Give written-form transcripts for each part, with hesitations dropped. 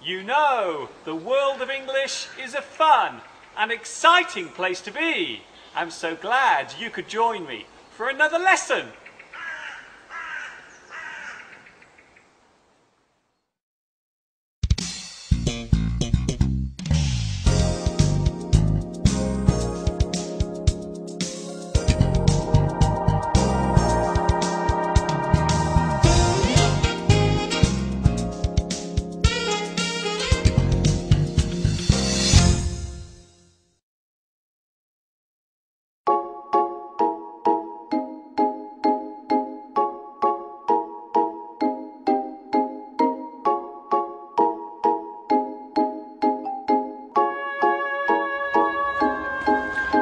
You know, the world of English is a fun and exciting place to be. I'm so glad you could join me for another lesson.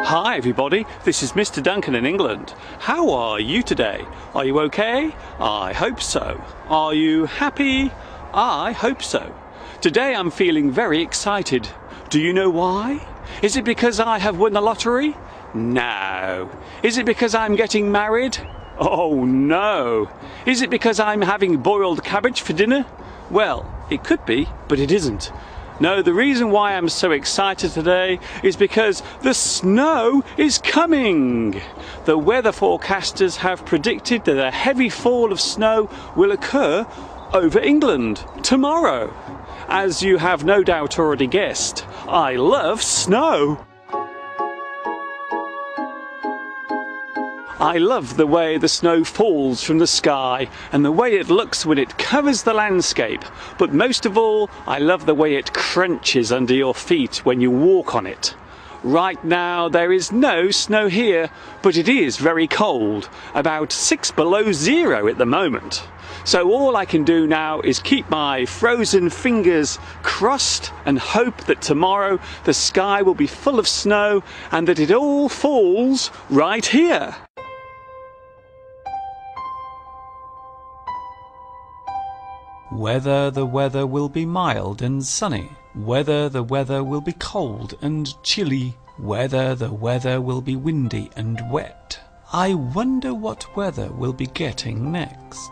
Hi everybody, this is Mr. Duncan in England. How are you today? Are you okay? I hope so. Are you happy? I hope so. Today I'm feeling very excited. Do you know why? Is it because I have won the lottery? No. Is it because I'm getting married? Oh no. Is it because I'm having boiled cabbage for dinner? Well, it could be, but it isn't. No, the reason why I'm so excited today is because the snow is coming. The weather forecasters have predicted that a heavy fall of snow will occur over England tomorrow. As you have no doubt already guessed, I love snow. I love the way the snow falls from the sky and the way it looks when it covers the landscape, but most of all I love the way it crunches under your feet when you walk on it. Right now there is no snow here, but it is very cold, about 6 below zero at the moment. So all I can do now is keep my frozen fingers crossed and hope that tomorrow the sky will be full of snow and that it all falls right here. Whether the weather will be mild and sunny, whether the weather will be cold and chilly, whether the weather will be windy and wet. I wonder what weather we'll be getting next.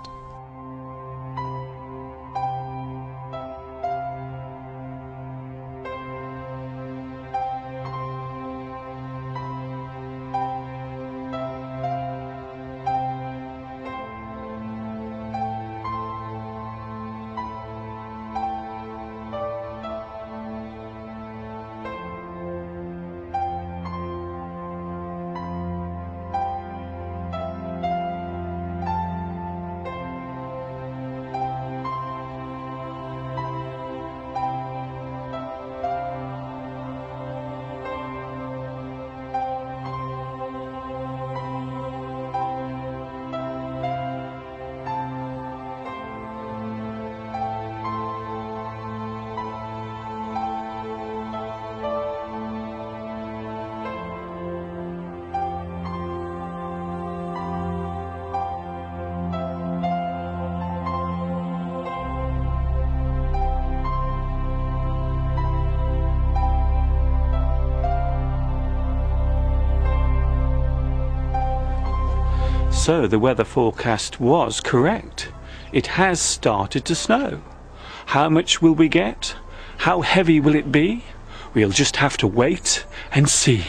So the weather forecast was correct. It has started to snow. How much will we get? How heavy will it be? We'll just have to wait and see.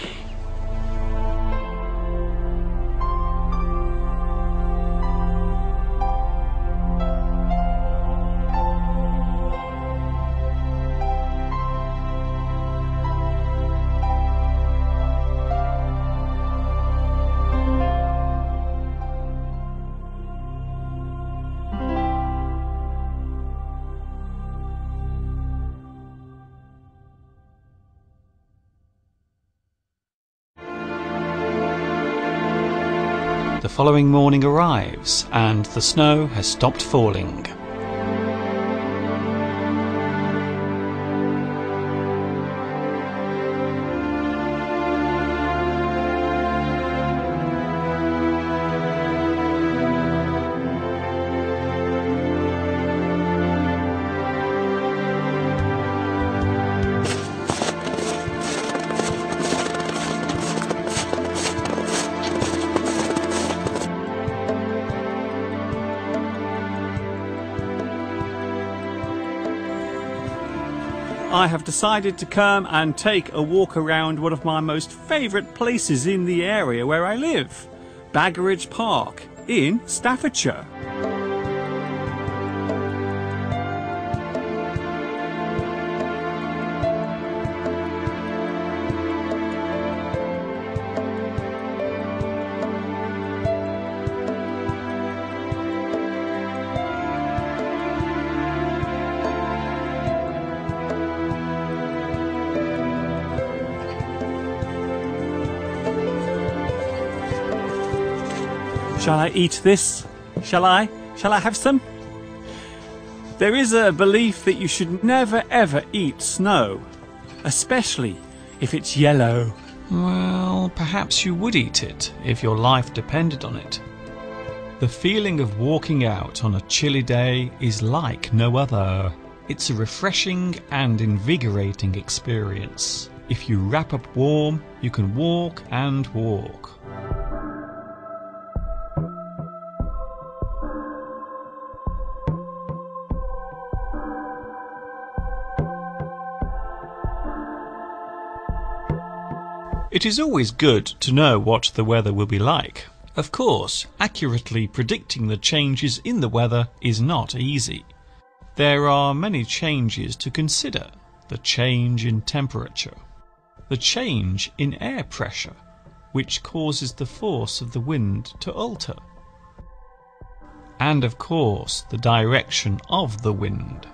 The following morning arrives and the snow has stopped falling. I have decided to come and take a walk around one of my most favourite places in the area where I live, Baggeridge Park in Staffordshire. Shall I eat this? Shall I? Shall I have some? There is a belief that you should never ever eat snow, especially if it's yellow. Well, perhaps you would eat it if your life depended on it. The feeling of walking out on a chilly day is like no other. It's a refreshing and invigorating experience. If you wrap up warm, you can walk and walk. It is always good to know what the weather will be like. Of course, accurately predicting the changes in the weather is not easy. There are many changes to consider. The change in temperature, the change in air pressure, which causes the force of the wind to alter, and of course the direction of the wind.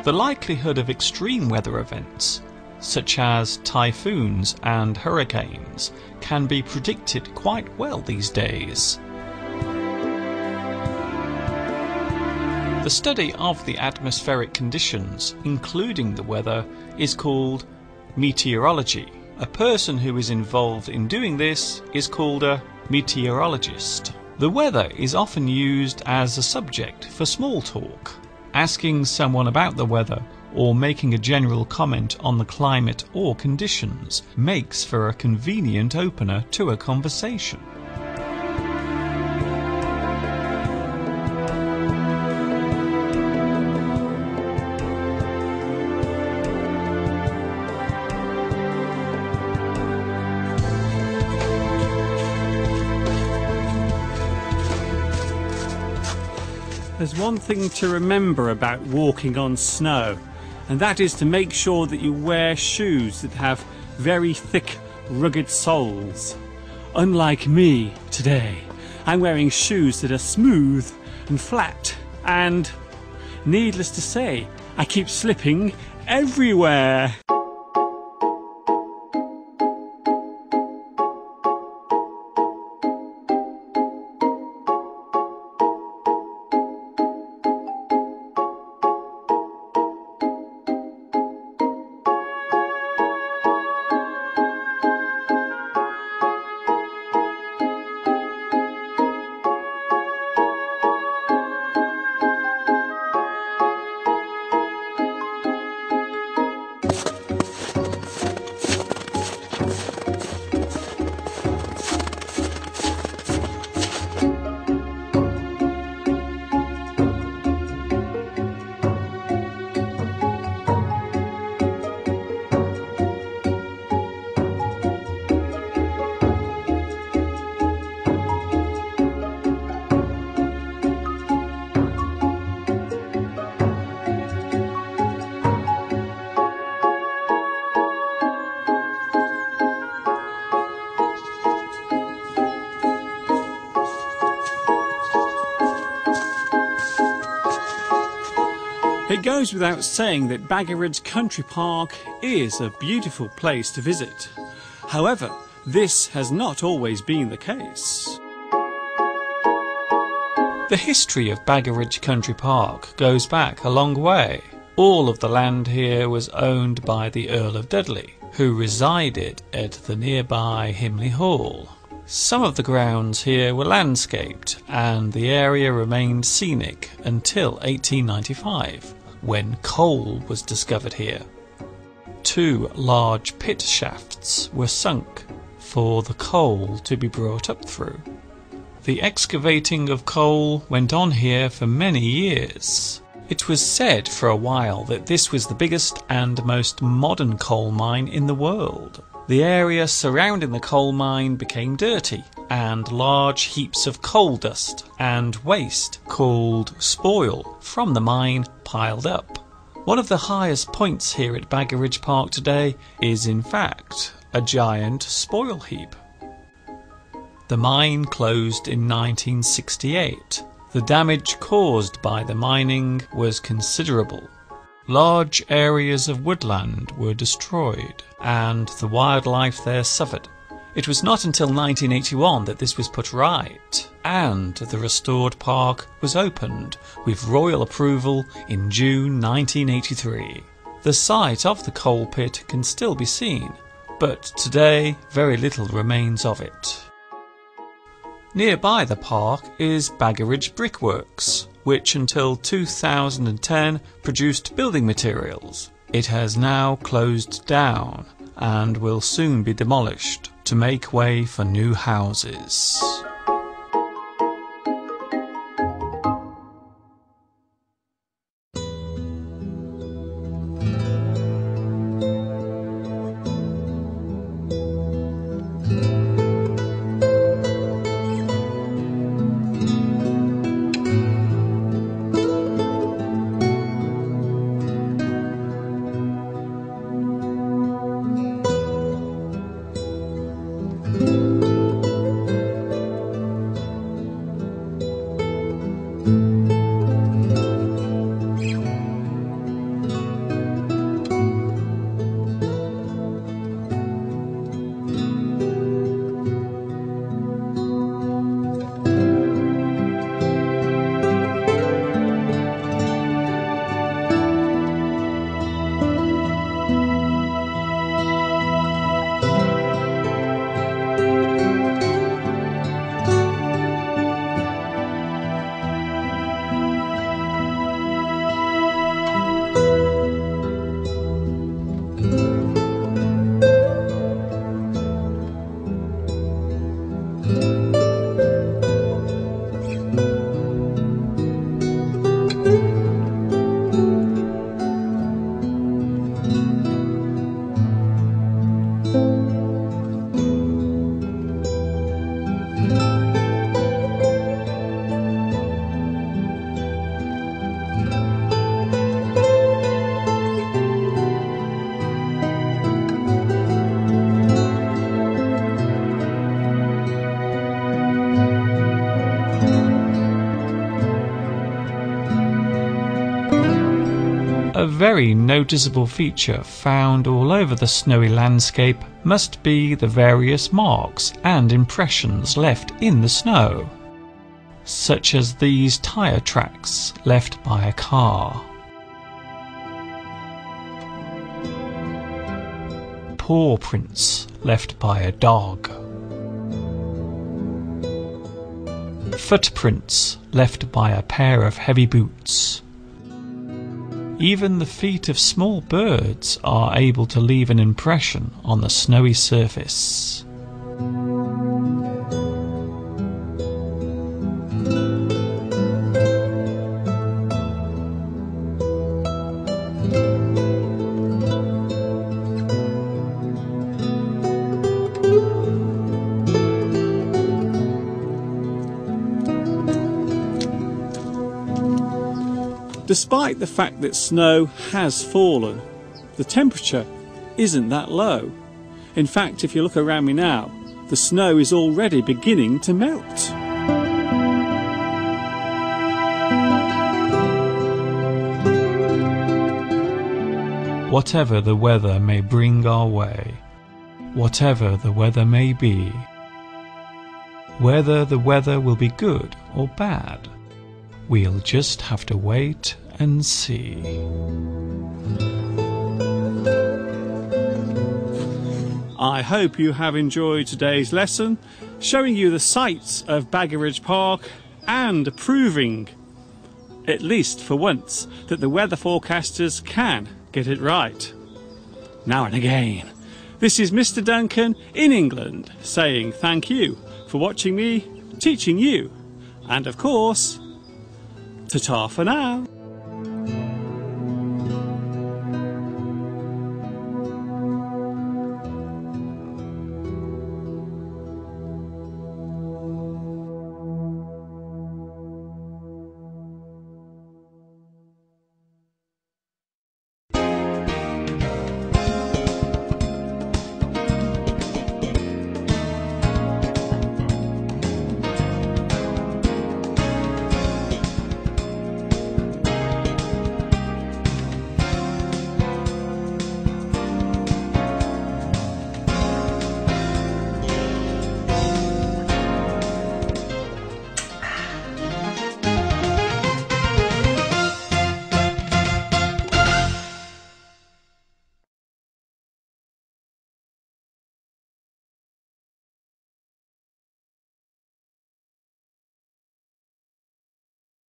The likelihood of extreme weather events, such as typhoons and hurricanes, can be predicted quite well these days. The study of the atmospheric conditions, including the weather, is called meteorology. A person who is involved in doing this is called a meteorologist. The weather is often used as a subject for small talk. Asking someone about the weather or making a general comment on the climate or conditions makes for a convenient opener to a conversation. There's one thing to remember about walking on snow, and that is to make sure that you wear shoes that have very thick, rugged soles. Unlike me today, I'm wearing shoes that are smooth and flat, and needless to say, I keep slipping everywhere. It goes without saying that Baggeridge Country Park is a beautiful place to visit. However, this has not always been the case. The history of Baggeridge Country Park goes back a long way. All of the land here was owned by the Earl of Dudley, who resided at the nearby Himley Hall. Some of the grounds here were landscaped, and the area remained scenic until 1895, when coal was discovered here. 2 large pit shafts were sunk for the coal to be brought up through. The excavating of coal went on here for many years. It was said for a while that this was the biggest and most modern coal mine in the world. The area surrounding the coal mine became dirty, and large heaps of coal dust and waste, called spoil, from the mine piled up. One of the highest points here at Baggeridge Park today is in fact a giant spoil heap. The mine closed in 1968. The damage caused by the mining was considerable. Large areas of woodland were destroyed, and the wildlife there suffered. It was not until 1981 that this was put right, and the restored park was opened with royal approval in June 1983. The site of the coal pit can still be seen, but today very little remains of it. Nearby the park is Baggeridge Brickworks, which until 2010 produced building materials. It has now closed down and will soon be demolished to make way for new houses. A very noticeable feature found all over the snowy landscape must be the various marks and impressions left in the snow, such as these tyre tracks left by a car, paw prints left by a dog, footprints left by a pair of heavy boots. Even the feet of small birds are able to leave an impression on the snowy surface. Despite the fact that snow has fallen, the temperature isn't that low. In fact, if you look around me now, the snow is already beginning to melt. Whatever the weather may bring our way, whatever the weather may be, whether the weather will be good or bad, we'll just have to wait and see. I hope you have enjoyed today's lesson, showing you the sights of Baggeridge Park and proving, at least for once, that the weather forecasters can get it right. Now and again. This is Mr. Duncan in England saying thank you for watching me teaching you. And of course, ta-ta for now.